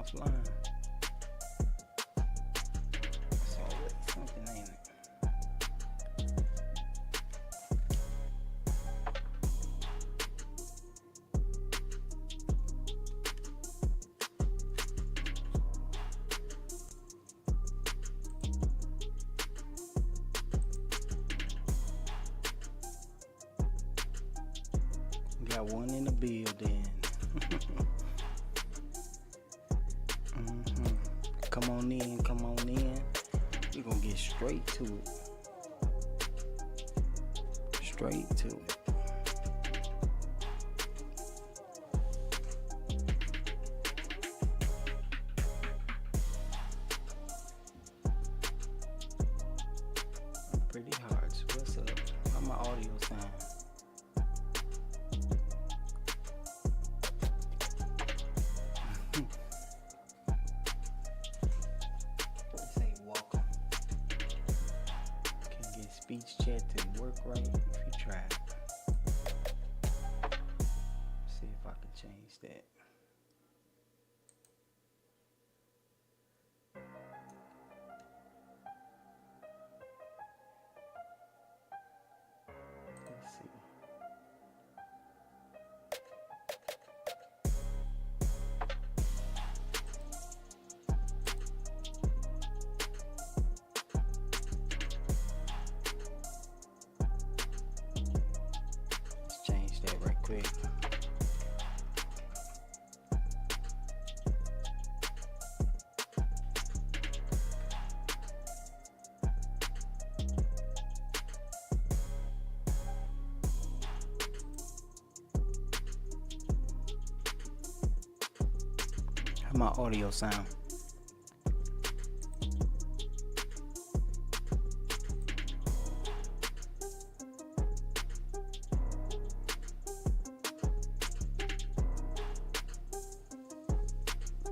offline. It's always something, ain't it? Got one in the building. Come on in, come on in. We're gonna get straight to it. Straight to it. Pretty hard. So what's up? How my audio sound? Speech chat to work right if you try it. See if I can change that. Let's see. Change that right quick. How my audio sound?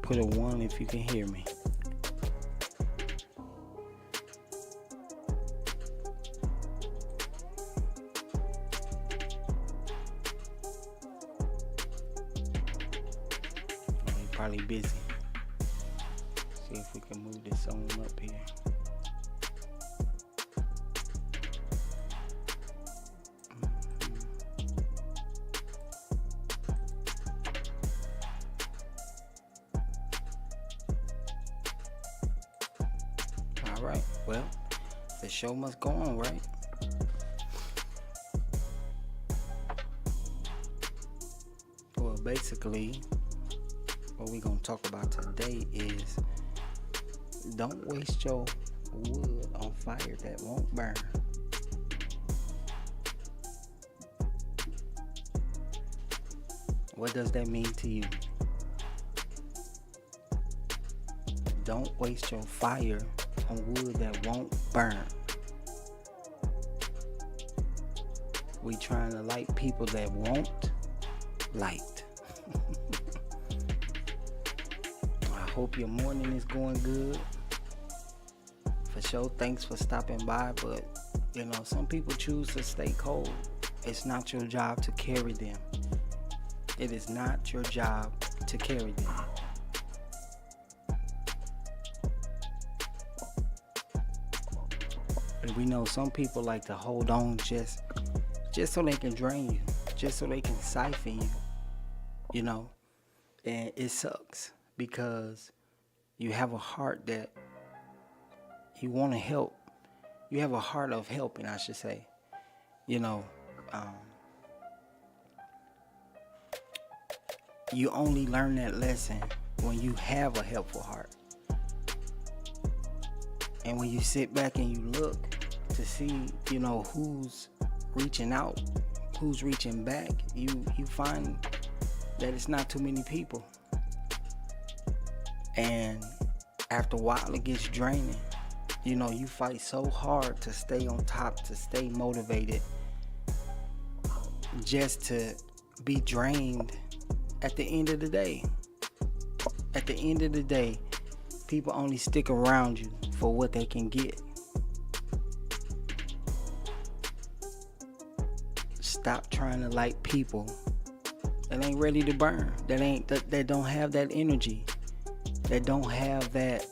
Put a 1 if you can hear me. Oh, you're probably busy. See if we can move this on up here. Alright, well, the show must go on, right? Well, basically, what we're going to talk about today is don't waste your wood on fire that won't burn. What does that mean to you? Don't waste your fire on wood that won't burn. We trying to light people that won't light. I hope your morning is going good. For sure, thanks for stopping by, but you know, some people choose to stay cold. It's not your job to carry them. It is not your job to carry them. And we know some people like to hold on just so they can drain you, just so they can siphon you, you know. And it sucks because you have a heart that you want to help. You have a heart of helping, I should say. You know, you only learn that lesson when you have a helpful heart. And when you sit back and you look to see, you know, who's reaching out, who's reaching back, you find that it's not too many people. And after a while, it gets draining. You know, you fight so hard to stay on top, to stay motivated, just to be drained at the end of the day. At the end of the day, people only stick around you for what they can get. Stop trying to light people that ain't ready to burn, that don't have that energy. that don't have that,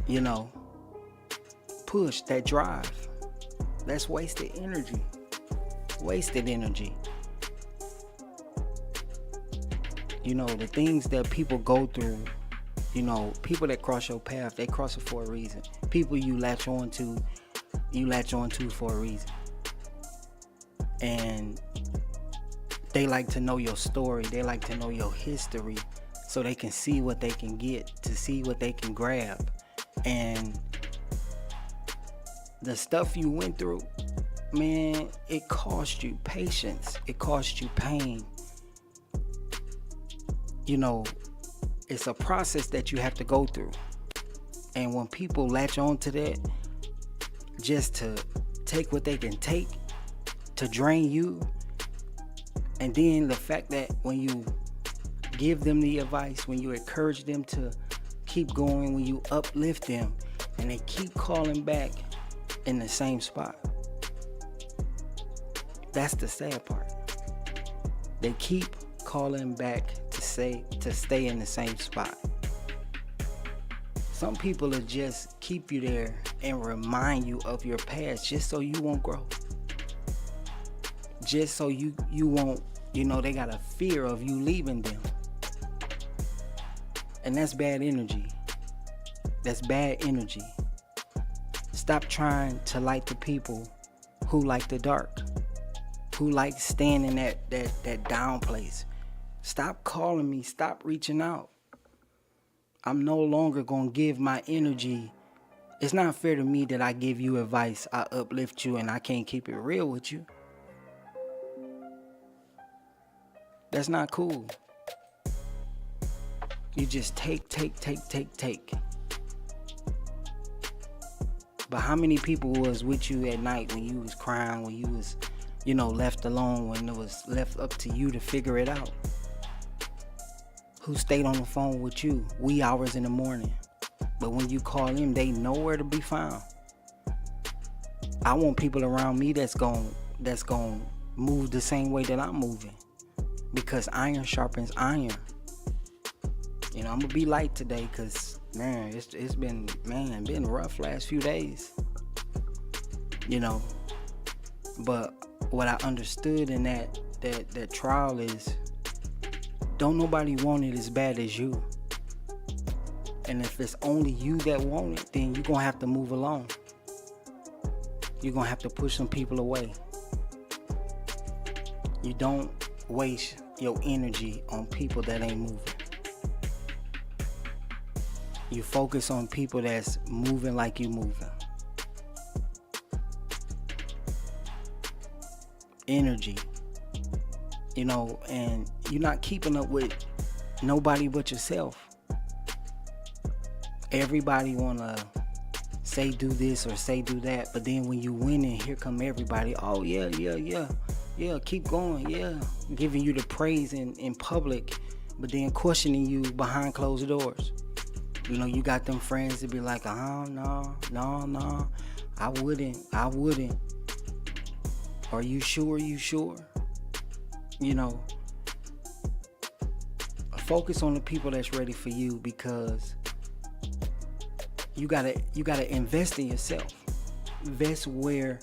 you know, push, that drive. That's wasted energy. Wasted energy. You know, the things that people go through, you know, people that cross your path, they cross it for a reason. People you latch on to for a reason. And they like to know your story. They like to know your history so they can see what they can get, to see what they can grab. And the stuff you went through, man, it cost you patience. It cost you pain. You know, it's a process that you have to go through. And when people latch on to that just to take what they can take to drain you, and then the fact that when you give them the advice, when you encourage them to keep going, when you uplift them, and they keep calling back in the same spot. That's the sad part. They keep calling back to stay in the same spot. Some people will just keep you there and remind you of your past just so you won't grow. Just so you won't, you know, they got a fear of you leaving them. And that's bad energy. That's bad energy. Stop trying to like the people who like the dark, who like staying in that down place. Stop calling me. Stop reaching out. I'm no longer going to give my energy. It's not fair to me that I give you advice, I uplift you, and I can't keep it real with you. That's not cool. You just take. But how many people was with you at night when you was crying, when you was, you know, left alone, when it was left up to you to figure it out? Who stayed on the phone with you wee hours in the morning, but when you call them, they nowhere to be found? I want people around me that's gon' move the same way that I'm moving, because iron sharpens iron. You know, I'm gonna be light today, cause man, it's been rough last few days. You know, but what I understood in that trial is, don't nobody want it as bad as you. And if it's only you that want it, then you're gonna have to move along. You're gonna have to push some people away. You don't waste your energy on people that ain't moving. You focus on people that's moving like you moving. Energy. You know, and you're not keeping up with nobody but yourself. Everybody wanna say do this or say do that, but then when you win and here come everybody, oh yeah, keep going, yeah, giving you the praise in public, but then questioning you behind closed doors. You know, you got them friends that be like, no, I wouldn't. Are you sure? You know, focus on the people that's ready for you, because you gotta invest in yourself. Invest where,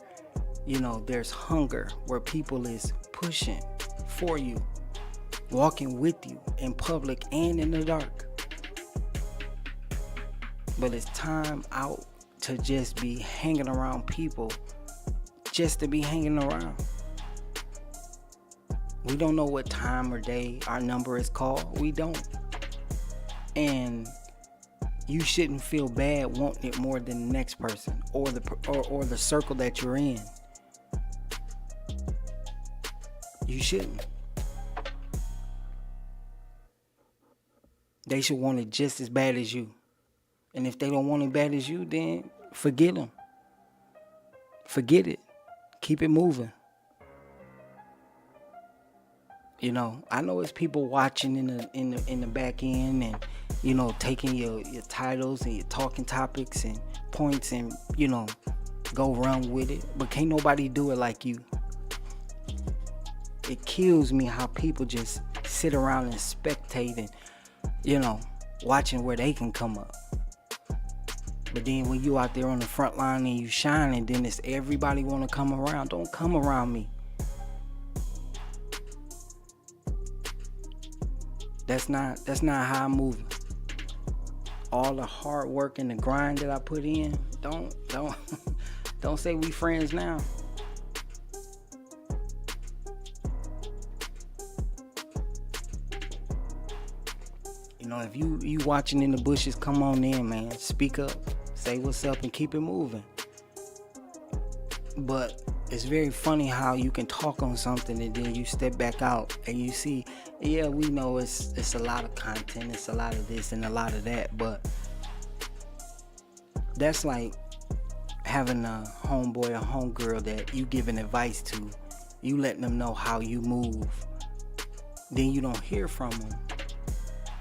you know, there's hunger, where people is pushing for you, walking with you in public and in the dark. But it's time out to just be hanging around people just to be hanging around. We don't know what time or day our number is called. We don't. And you shouldn't feel bad wanting it more than the next person or the circle that you're in. You shouldn't. They should want it just as bad as you. And if they don't want it bad as you, then forget them. Forget it. Keep it moving. You know, I know it's people watching in the back end, and you know, taking your titles and your talking topics and points, and you know, go run with it. But can't nobody do it like you. It kills me how people just sit around and spectate, and you know, watching where they can come up. But then when you out there on the front line and you shining, then it's everybody want to come around. Don't come around me. That's not how I'm moving. All the hard work and the grind that I put in, don't don't say we friends now. You know, if you watching in the bushes, come on in, man. Speak up, say what's up, and keep it moving. But it's very funny how you can talk on something and then you step back out and you see, yeah, we know it's a lot of content, it's a lot of this and a lot of that, but that's like having a homeboy or homegirl that you giving advice to, you letting them know how you move, then you don't hear from them,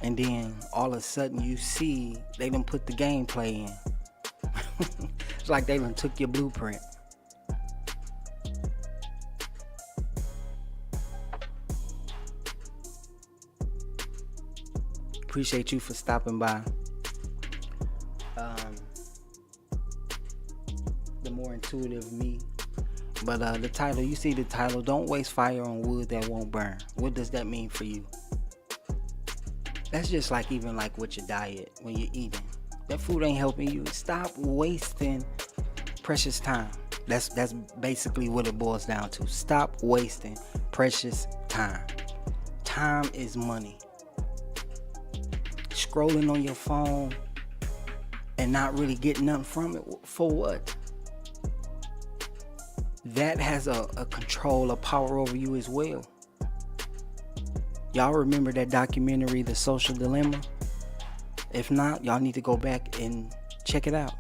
and then all of a sudden you see they done put the gameplay in. It's like they done took your blueprint. Appreciate you for stopping by. The more intuitive me. But the title, you see the title, don't waste fire on wood that won't burn. What does that mean for you? That's just like even like with your diet, when you're eating. That food ain't helping you. Stop wasting precious time. That's basically what it boils down to. Stop wasting precious time. Time is money. Scrolling on your phone and not really getting nothing from it, for what? That has a control, a power over you as well. Y'all remember that documentary, The Social Dilemma? If not, y'all need to go back and check it out.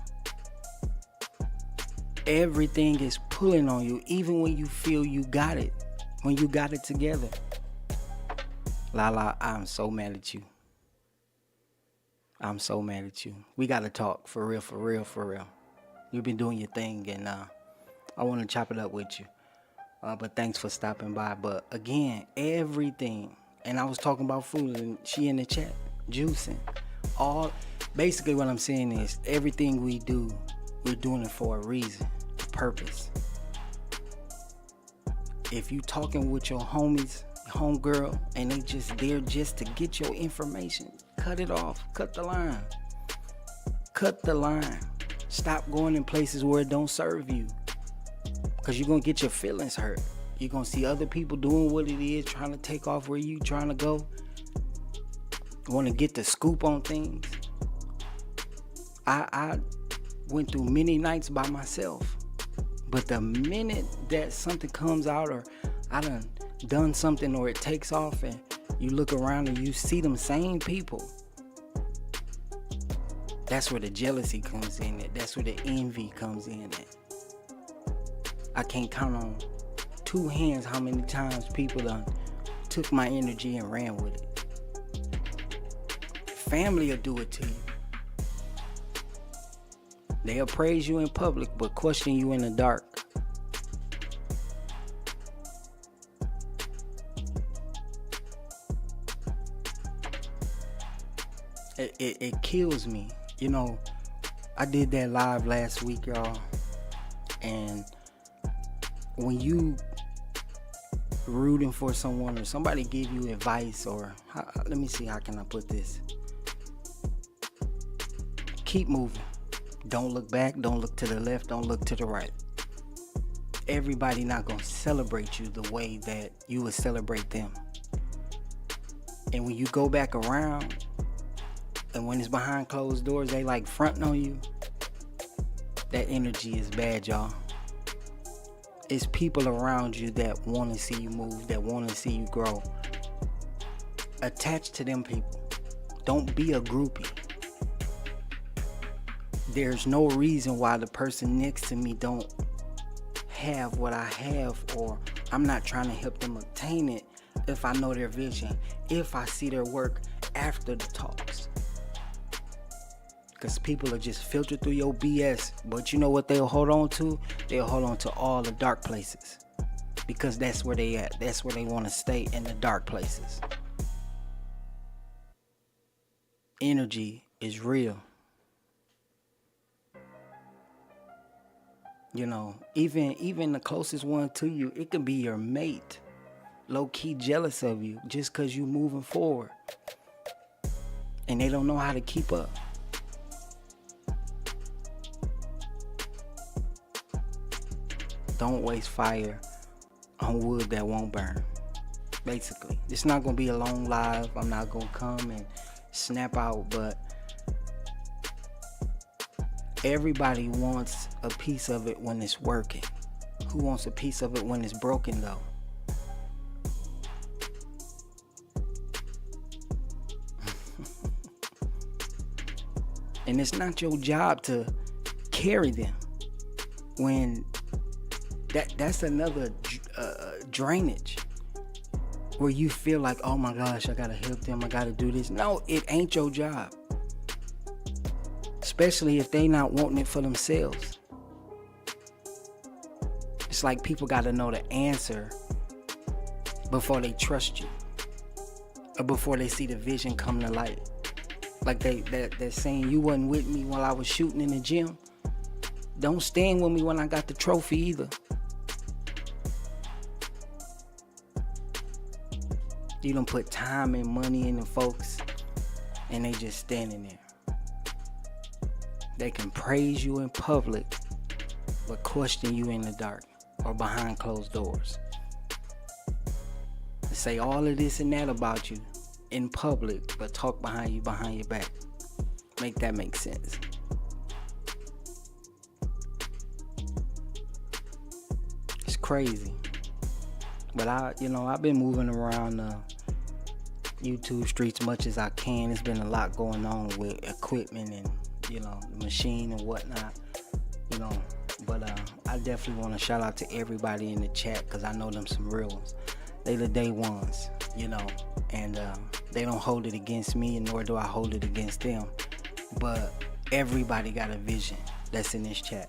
Everything is pulling on you, even when you feel you got it, when you got it together. Lala, I'm so mad at you. I'm so mad at you. We gotta talk, for real, for real, for real. You've been doing your thing, and I want to chop it up with you. But thanks for stopping by. But again, everything, and I was talking about food, and she in the chat, juicing. Basically what I'm saying is, everything we do, we're doing it for a reason, a purpose. If you talking with your homies, homegirl, and they just there just to get your information, cut it off. Cut the line. Cut the line. Stop going in places where it don't serve you, because you're gonna get your feelings hurt. You're gonna see other people doing what it is, trying to take off where you trying to go. Want to get the scoop on things. I went through many nights by myself, but the minute that something comes out, or I done something, or it takes off, and you look around and you see them same people, that's where the jealousy comes in at. That's where the envy comes in at. I can't count on two hands how many times people done took my energy and ran with it. Family will do it to you. They'll praise you in public but question you in the dark. It kills me. You know, I did that live last week, y'all. And when you rooting for someone, or somebody give you advice, or let me see, how can I put this? Keep moving. Don't look back. Don't look to the left. Don't look to the right. Everybody not gonna celebrate you the way that you would celebrate them. And when you go back around, and when it's behind closed doors, they like fronting on you, that energy is bad, y'all. It's people around you that want to see you move, that want to see you grow. Attach to them people. Don't be a groupie. There's no reason why the person next to me don't have what I have, or I'm not trying to help them obtain it if I know their vision, if I see their work after the talks. Because people are just filtered through your BS. But you know what they'll hold on to? They'll hold on to all the dark places. Because that's where they at. That's where they want to stay, in the dark places. energy is real. Even the closest one to you, it can be your mate, low key jealous of you just because you moving forward, and they don't know how to keep up. Don't waste fire on wood that won't burn. Basically, it's not gonna be a long live. I'm not gonna come and snap out, but everybody wants a piece of it when it's working. Who wants a piece of it when it's broken, though? And it's not your job to carry them. When that's another drainage, where you feel like, oh my gosh, I gotta help them, I gotta do this. No, it ain't your job. Especially if they not wanting it for themselves. It's like people gotta know the answer before they trust you, or before they see the vision come to light. Like they're saying, you wasn't with me while I was shooting in the gym. Don't stand with me when I got the trophy either. You done put time and money into folks, and they just standing there. They can praise you in public, but question you in the dark or behind closed doors. They say all of this and that about you in public, but talk behind your back. Make that make sense. It's crazy. But I've been moving around YouTube streets much as I can. There's been a lot going on with equipment and the machine and whatnot. But I definitely want to shout out to everybody in the chat, because I know them some real ones. They the day ones, and they don't hold it against me, and nor do I hold it against them. But everybody got a vision that's in this chat.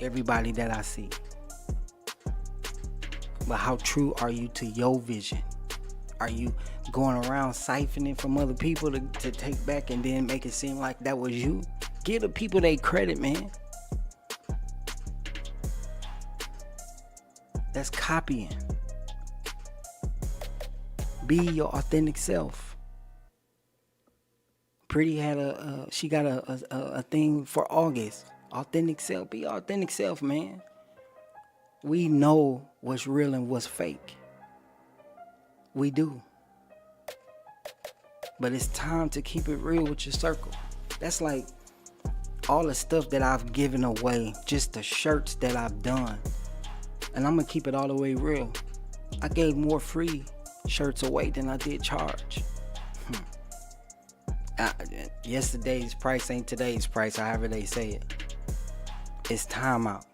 Everybody that I see. But how true are you to your vision? Are you going around siphoning from other people to take back and then make it seem like that was you? Give the people their credit, man. That's copying. Be your authentic self. Pretty had she got a thing for August. Authentic self. Be your authentic self, man. We know what's real and what's fake. We do. But it's time to keep it real with your circle. That's like all the stuff that I've given away, just the shirts that I've done. And I'm going to keep it all the way real. I gave more free shirts away than I did charge. Yesterday's price ain't today's price, however they say it. It's time out.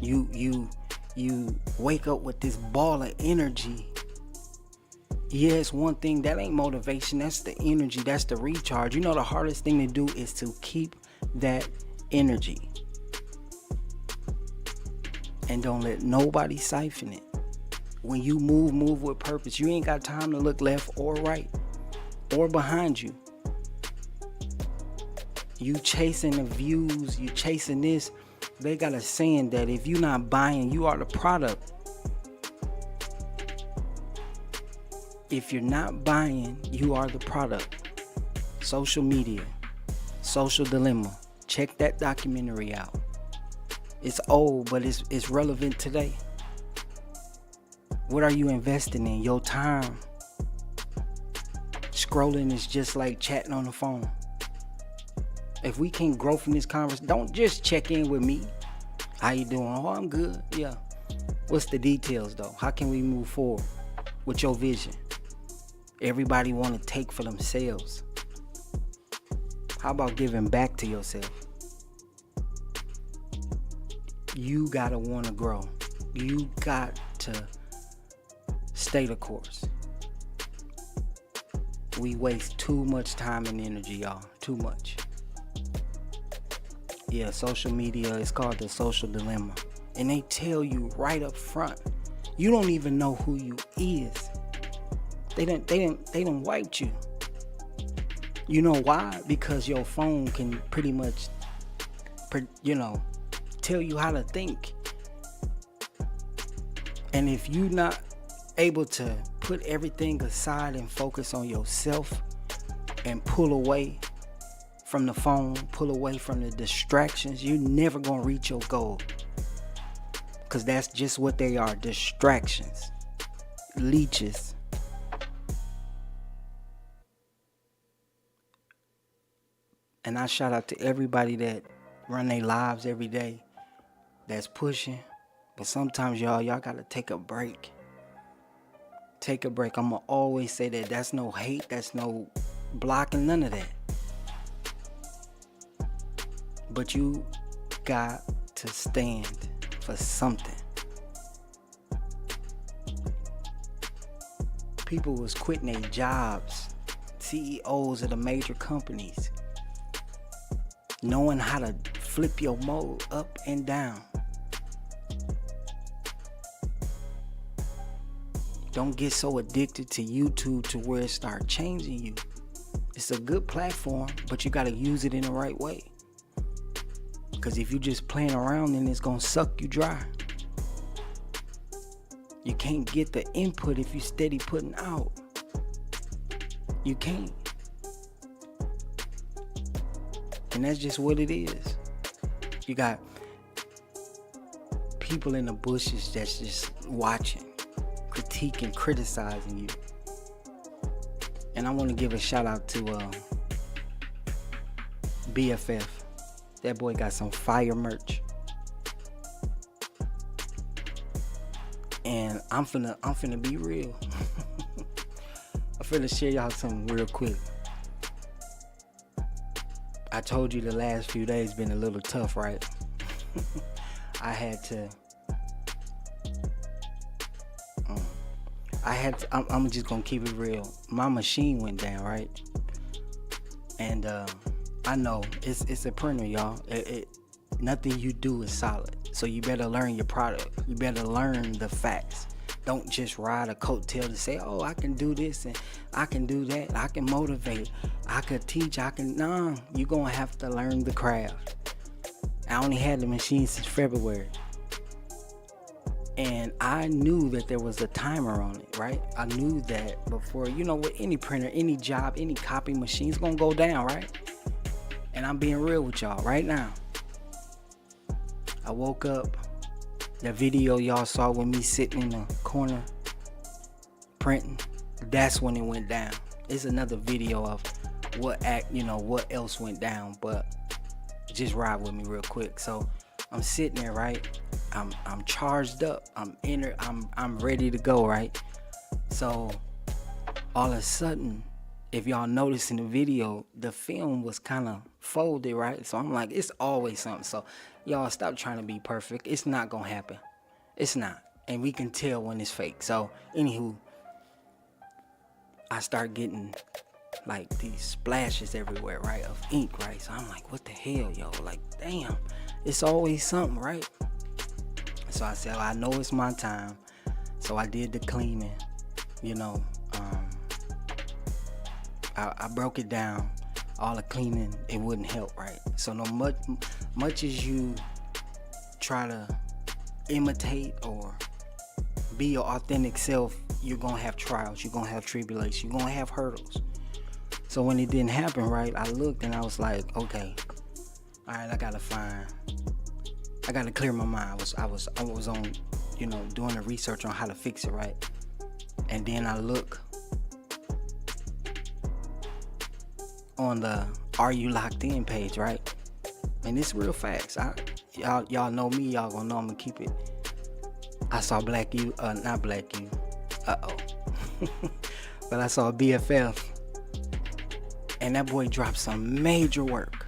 You wake up with this ball of energy. Yeah, it's one thing. That ain't motivation. That's the energy. That's the recharge. The hardest thing to do is to keep that energy. And don't let nobody siphon it. When you move with purpose. You ain't got time to look left or right or behind you. You chasing the views. You chasing this. They got a saying that if you're not buying, you are the product. If you're not buying, you are the product. Social media, social dilemma. Check that documentary out. It's old, but it's relevant today. What are you investing in? Your time. Scrolling is just like chatting on the phone. If we can't grow from this conversation, don't just check in with me. How you doing? Oh, I'm good. Yeah. What's the details, though? How can we move forward with your vision? Everybody want to take for themselves. How about giving back to yourself? You gotta want to grow. You got to stay the course. We waste too much time and energy, y'all. Too much. Yeah, social media is called the social dilemma. And they tell you right up front, you don't even know who you is. They done wiped you. You know why? Because your phone can pretty much, tell you how to think. And if you're not able to put everything aside and focus on yourself and pull away from the phone, pull away from the distractions, you're never going to reach your goal. Because that's just what they are, distractions, leeches. And I shout out to everybody that run their lives every day, that's pushing. But sometimes y'all got to take a break. Take a break. I'm going to always say that. That's no hate. That's no blocking, none of that. But you got to stand for something. People was quitting their jobs. CEOs of the major companies. Knowing how to flip your mode up and down. Don't get so addicted to YouTube to where it starts changing you. It's a good platform, but you gotta use it in the right way. Because if you just playing around, then it's gonna suck you dry. You can't get the input if you steady putting out. You can't. And that's just what it is. You got people in the bushes that's just watching, critiquing, criticizing you. And I want to give a shout out to BFF. That boy got some fire merch. And I'm finna be real. I'm finna share y'all something real quick. I told you the last few days been a little tough, right? I'm just gonna keep it real. My machine went down, right? And I know it's a printer, y'all. Nothing you do is solid. So you better learn your product. You better learn the facts. Don't just ride a coattail to say, oh, I can do this and I can do that. I can motivate. I could teach. No, you're going to have to learn the craft. I only had the machine since February. And I knew that there was a timer on it, right? I knew that before, with any printer, any job, any copy machine, it's going to go down, right? And I'm being real with y'all right now. I woke up. The video y'all saw with me sitting in the corner printing, that's when it went down. It's another video of what else went down, but just ride with me real quick. So I'm sitting there, right? I'm charged up. I'm ready to go, right? So all of a sudden, if y'all notice in the video, the film was kind of folded, right? So I'm like, it's always something. So y'all stop trying to be perfect. It's not gonna happen. It's not. And we can tell when it's fake. So anywho, I start getting like these splashes everywhere, right, of ink, right? So I'm like, what the hell, yo? Like, damn, it's always something, right? So I said, I know it's my time. So I did the cleaning, I broke it down. All the cleaning, it wouldn't help, right? So no much as you try to imitate or be your authentic self, you're gonna have trials, you're gonna have tribulations, you're gonna have hurdles. So when it didn't happen, right, I looked and I was like, okay, all right, I gotta clear my mind. I was on, doing the research on how to fix it, right? And then I look on the Are You Locked In page, right? And it's real facts. Y'all know me, y'all gonna know I'm gonna keep it. I saw not Black You. But I saw BFF. And that boy dropped some major work.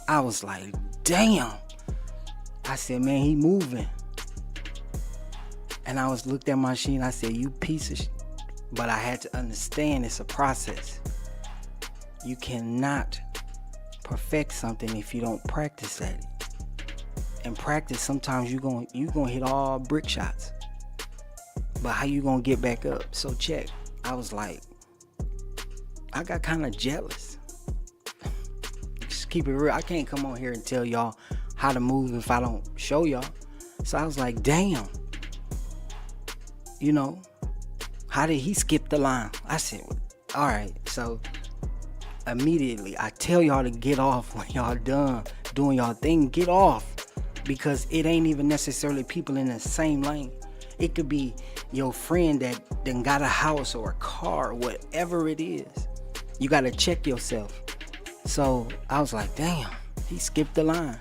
I was like, damn. I said, man, he moving. And I looked at my machine, I said, you piece of shit. But I had to understand it's a process. You cannot perfect something if you don't practice at it. And practice, sometimes you gonna hit all brick shots. But how you gonna get back up? So check. I was like, I got kind of jealous. Just keep it real. I can't come on here and tell y'all how to move if I don't show y'all. So I was like, damn. You know, how did he skip the line? I said, all right. So immediately I tell y'all to get off when y'all done doing y'all thing. Get off, because it ain't even necessarily people in the same lane. It could be your friend that done got a house or a car, whatever it is. You got to check yourself. So I was like, damn, he skipped the line.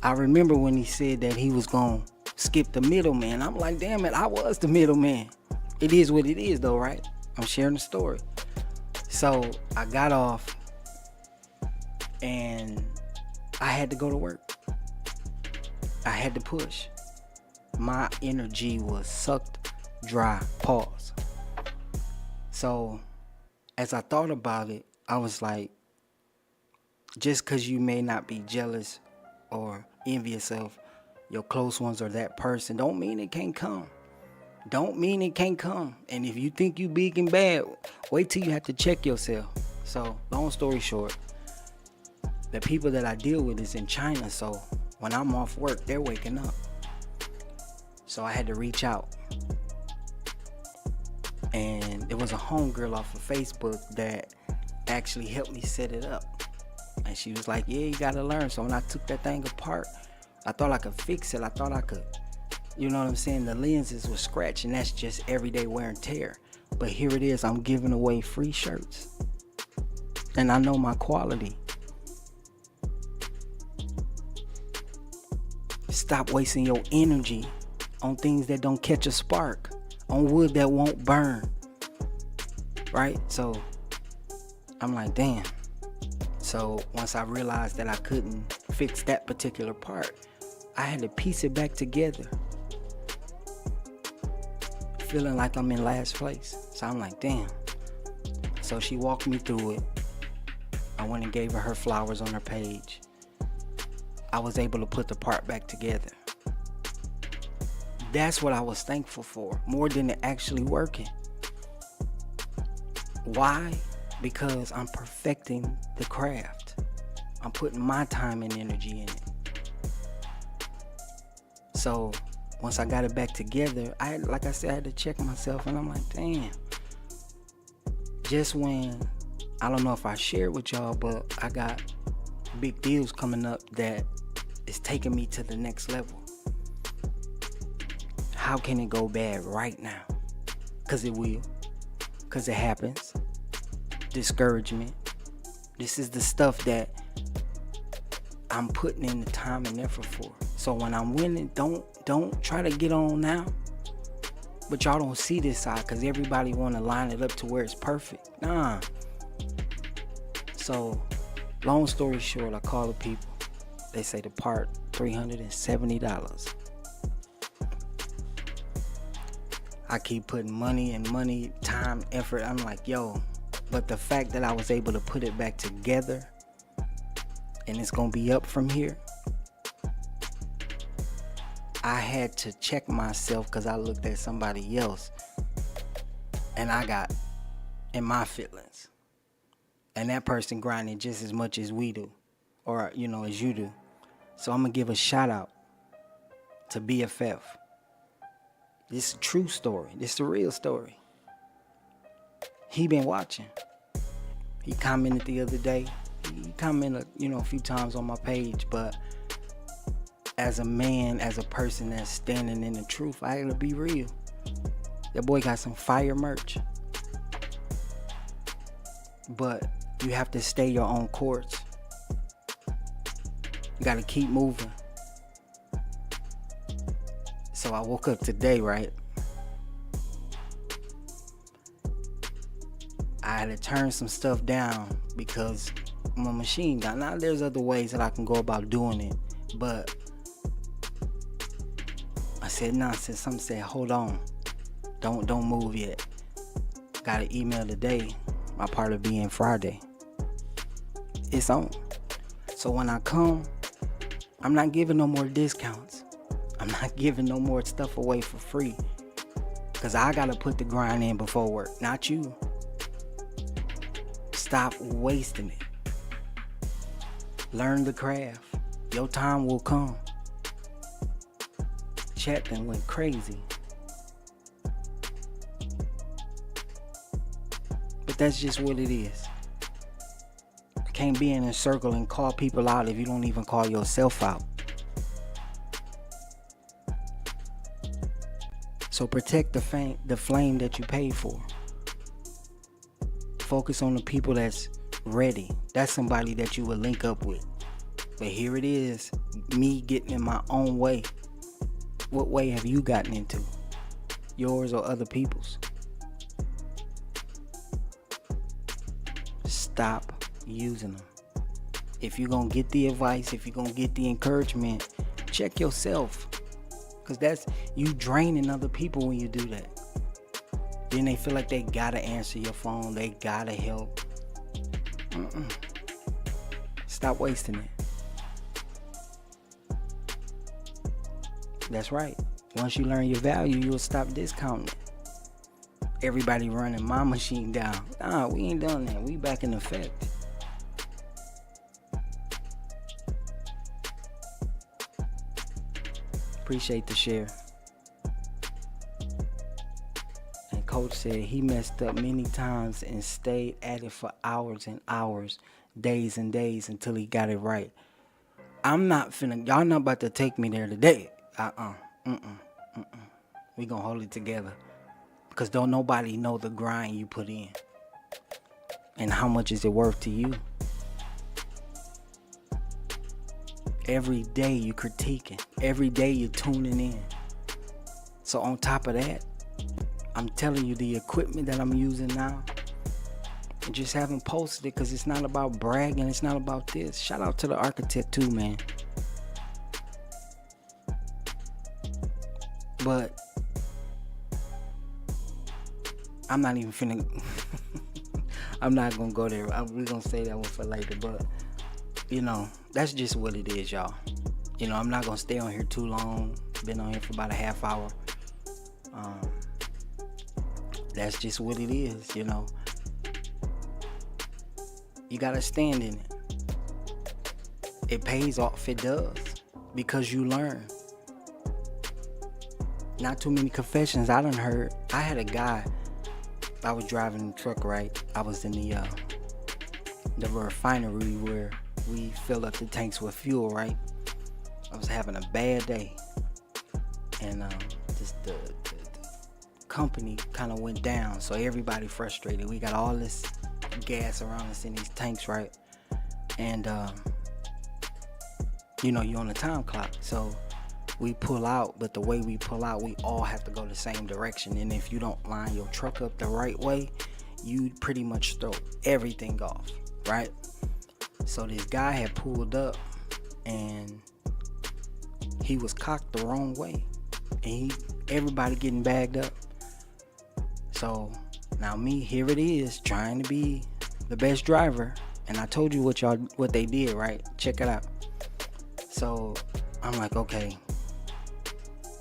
I remember when he said that he was going to skip the middleman. I'm like, damn it, I was the middleman. It is what it is though, right? I'm sharing the story. So I got off and I had to go to work. I had to push. My energy was sucked dry. Pause. So as I thought about it, I was like, just because you may not be jealous or envious of your close ones or that person, don't mean it can't come. Don't mean it can't come. And if you think you big and bad, wait till you have to check yourself. So long story short, the people that I deal with is in China. So when I'm off work, they're waking up. So I had to reach out. And there was a homegirl off of Facebook that actually helped me set it up. And she was like, yeah, you gotta learn. So when I took that thing apart, I thought I could fix it. I thought I could, you know what I'm saying? The lenses were scratched, and that's just everyday wear and tear. But here it is, I'm giving away free shirts. And I know my quality. Stop wasting your energy on things that don't catch a spark, on wood that won't burn. Right? So I'm like, damn. So once I realized that I couldn't fix that particular part, I had to piece it back together. Feeling like I'm in last place. So I'm like, damn. So she walked me through it. I went and gave her flowers on her page. I was able to put the part back together. That's what I was thankful for, more than it actually working. Why? Because I'm perfecting the craft. I'm putting my time and energy in it. So once I got it back together, like I said, I had to check myself, and I'm like, damn. Just when, I don't know if I shared with y'all, but I got big deals coming up that is taking me to the next level. How can it go bad right now? Because it will. Because it happens. Discouragement. This is the stuff that I'm putting in the time and effort for. So when I'm winning, don't try to get on now. But y'all don't see this side because everybody want to line it up to where it's perfect. Nah. So long story short, I call the people. They say the part $370. I keep putting money, time, effort. I'm like, yo, but the fact that I was able to put it back together and it's gonna be up from here, I had to check myself because I looked at somebody else and I got in my feelings. And that person grinding just as much as we do, or as you do. So I'm gonna give a shout out to BFF. This is a true story. This is a real story. He been watching. He commented the other day. He commented, a few times on my page, but as a man, as a person that's standing in the truth, I gotta be real. That boy got some fire merch. But you have to stay your own course. You gotta keep moving. So I woke up today, right? I had to turn some stuff down because my machine down. Now there's other ways that I can go about doing it, but I said nonsense. Some said, hold on, don't move yet. Got an email today. My part of being Friday. It's on. So when I come, I'm not giving no more discounts. I'm not giving no more stuff away for free. Because I got to put the grind in before work, not you. Stop wasting it. Learn the craft. Your time will come. Chat then went crazy. But that's just what it is. You can't be in a circle and call people out if you don't even call yourself out. So protect the flame that you paid for. Focus on the people that's ready. That's somebody that you would link up with. But here it is, me getting in my own way. What way have you gotten into? Yours or other people's? Stop using them. If you're going to get the advice, if you're going to get the encouragement, check yourself. Because that's you draining other people when you do that. Then they feel like they got to answer your phone. They got to help. Stop wasting it. That's right. Once you learn your value, you'll stop discounting it. Everybody running my machine down. Nah, we ain't done that. We back in effect. Appreciate the share. And Coach said he messed up many times and stayed at it for hours and hours, days and days until he got it right. I'm not finna, y'all not about to take me there today. We gonna hold it together. Because don't nobody know the grind you put in. And how much is it worth to you? Every day you critiquing. Every day you're tuning in. So on top of that, I'm telling you the equipment that I'm using now, I just haven't posted it because it's not about bragging. It's not about this. Shout out to the architect too, man. But I'm not even finna I'm not gonna go there. We're gonna say that one for later. But you know, that's just what it is, y'all. You know, I'm not gonna stay on here too long. Been on here for about a half hour. That's just what it is, you know. You gotta stand in it. It pays off, it does. Because you learn. Not too many confessions I done heard. I had a guy, I was driving the truck, right? I was in the refinery where we fill up the tanks with fuel, right? I was having a bad day. And just the company kind of went down. So everybody frustrated. We got all this gas around us in these tanks, right? And, you know, you're on the time clock. So we pull out, but the way we pull out, we all have to go the same direction. And if you don't line your truck up the right way, you pretty much throw everything off, right? So this guy had pulled up and he was cocked the wrong way. And everybody getting bagged up. So now me, here it is, trying to be the best driver. And I told you what they did, right? Check it out. So I'm like, okay,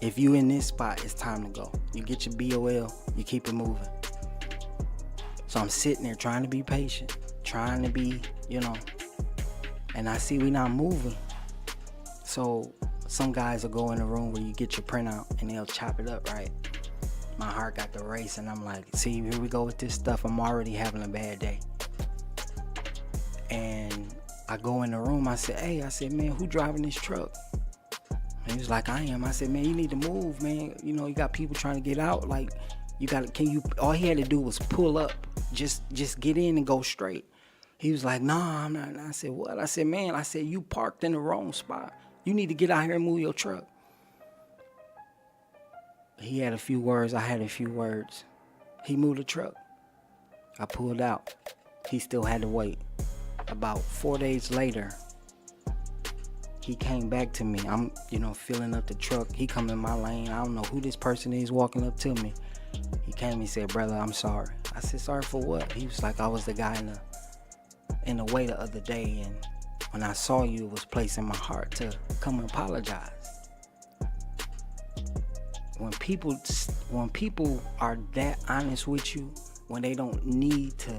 if you in this spot, it's time to go. You get your BOL, you keep it moving. So I'm sitting there trying to be patient, trying to be, you know, and I see we not moving. So some guys will go in the room where you get your printout and they'll chop it up, right? My heart got to race and I'm like, see, here we go with this stuff. I'm already having a bad day. And I go in the room, I said, hey, man, who driving this truck? And he was like, I am. I said, man, you need to move, man. You know, you got people trying to get out. Like, all he had to do was pull up. Just get in and go straight. He was like, nah, I'm not. And I said, what? I said, man, you parked in the wrong spot. You need to get out here and move your truck. He had a few words. I had a few words. He moved the truck. I pulled out. He still had to wait. About 4 days later, he came back to me. I'm, filling up the truck. He come in my lane. I don't know who this person is walking up to me. He came and said, brother, I'm sorry. I said, sorry for what? He was like, I was the guy in the way the other day, and when I saw you, it was placed in my heart to come and apologize. When people are that honest with you, when they don't need to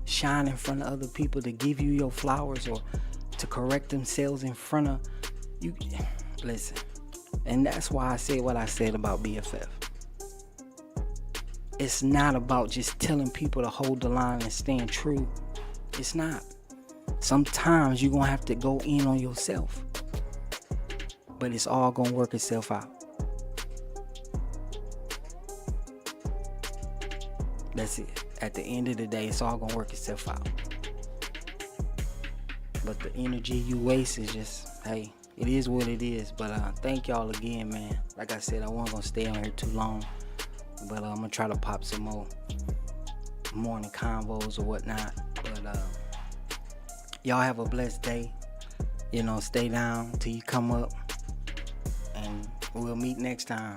shine in front of other people to give you your flowers or to correct themselves in front of you. Listen, and that's why I said what I said about BFF. It's not about just telling people to hold the line and stand true. It's not. Sometimes you're going to have to go in on yourself. But it's all going to work itself out. That's it. At the end of the day, it's all going to work itself out. But the energy you waste is just, hey, it is what it is. But thank y'all again, man. Like I said, I wasn't going to stay on here too long. But I'm going to try to pop some more morning convos or whatnot. But y'all have a blessed day. You know, stay down till you come up. And we'll meet next time.